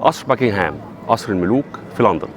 قصر باكنهام، قصر الملوك في لندن.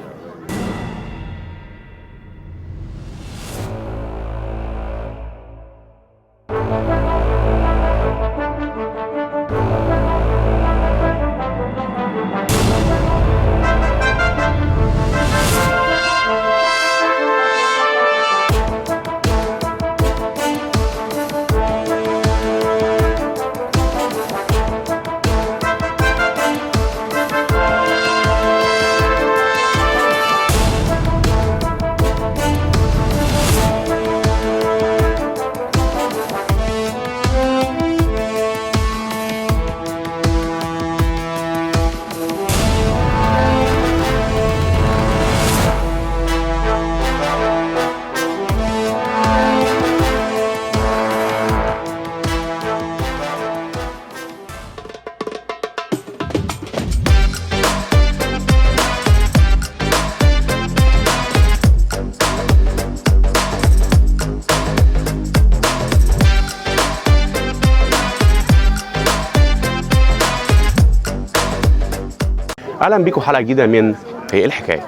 اهلا بيكم حلقه جديده من ايه الحكايه.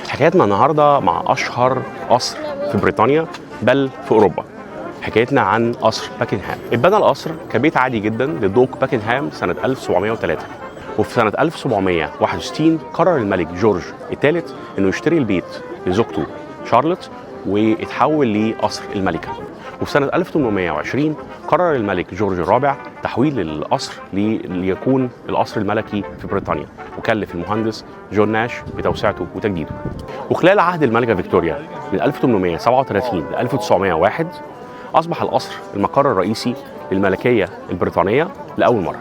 حكايتنا النهارده مع اشهر قصر في بريطانيا بل في اوروبا. حكايتنا عن قصر باكنهام. اتبنى القصر كبيت عادي جدا للدوق باكنهام سنه 1703، وفي سنه 1761 قرر الملك جورج الثالث انه يشتري البيت لزوجته شارلوت ويتحول لقصر الملكه. وفي سنة 1820 قرر الملك جورج الرابع تحويل القصر ليكون القصر الملكي في بريطانيا، وكلف المهندس جون ناش بتوسعته وتجديده. وخلال عهد الملكة فيكتوريا من 1837 ل 1901 أصبح القصر المقر الرئيسي للملكية البريطانية لأول مرة.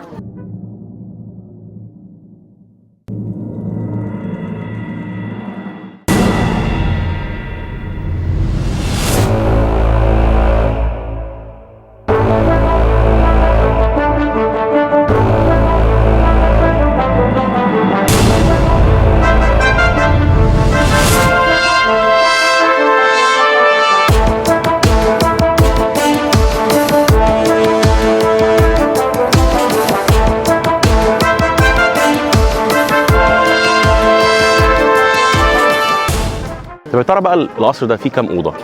طب يا ترى بقى القصر ده فيه كام اوضه؟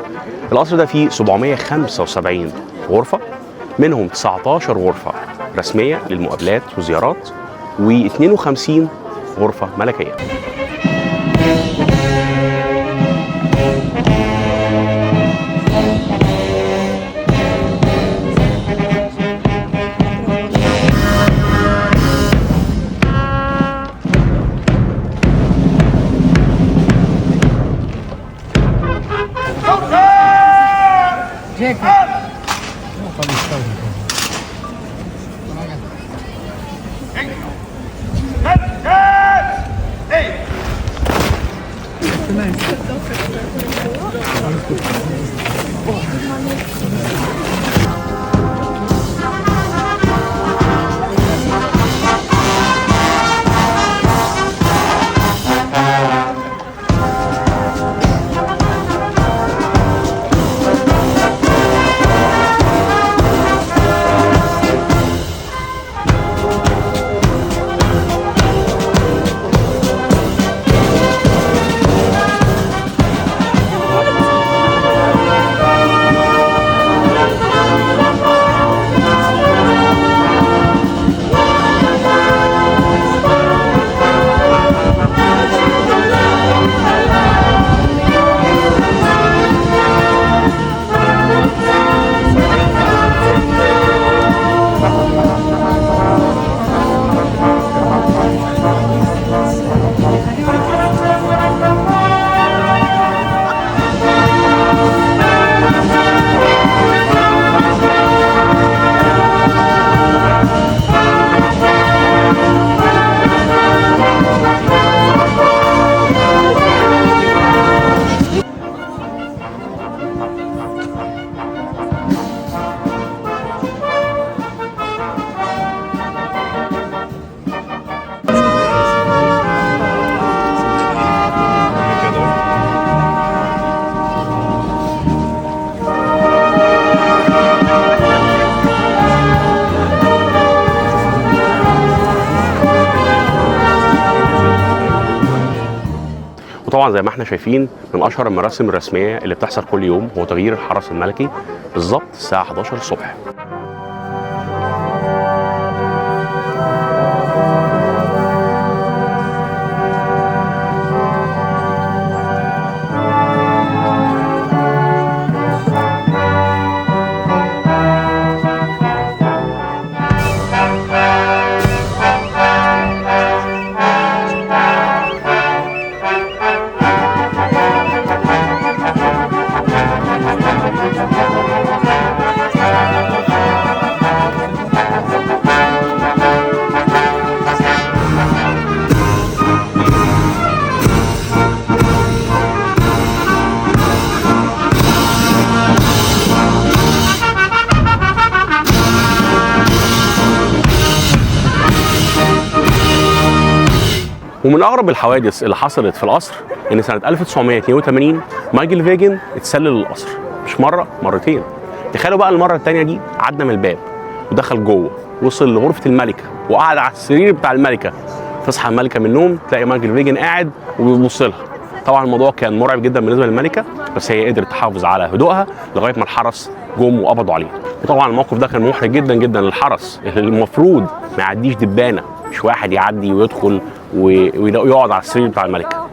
القصر ده فيه 775 غرفه، منهم 19 غرفه رسميه للمقابلات والزيارات، و52 غرفه ملكيه. وطبعا زي ما احنا شايفين من اشهر المراسم الرسميه اللي بتحصل كل يوم هو تغيير الحرس الملكي بالظبط الساعه 11 الصبح. ومن اغرب الحوادث اللي حصلت في القصر ان سنه 1982 مايكل فيجن اتسلل القصر، مش مره، مرتين. تخيلوا بقى المره الثانيه دي عدى من الباب ودخل جوه، وصل لغرفه الملكه وقعد على السرير بتاع الملكه. تصحى الملكه من النوم تلاقي مايكل فيجن قاعد وبيبص لها. طبعا الموضوع كان مرعب جدا بالنسبه للملكه، بس هي قدرت تحافظ على هدوءها لغايه ما الحرس جم وقبضوا عليه. وطبعا الموقف ده كان محرج جدا جدا للحرس اللي المفروض ما يعديش دبانه، مش واحد يعدي ويدخل ويقعد على السرير بتاع الملكه.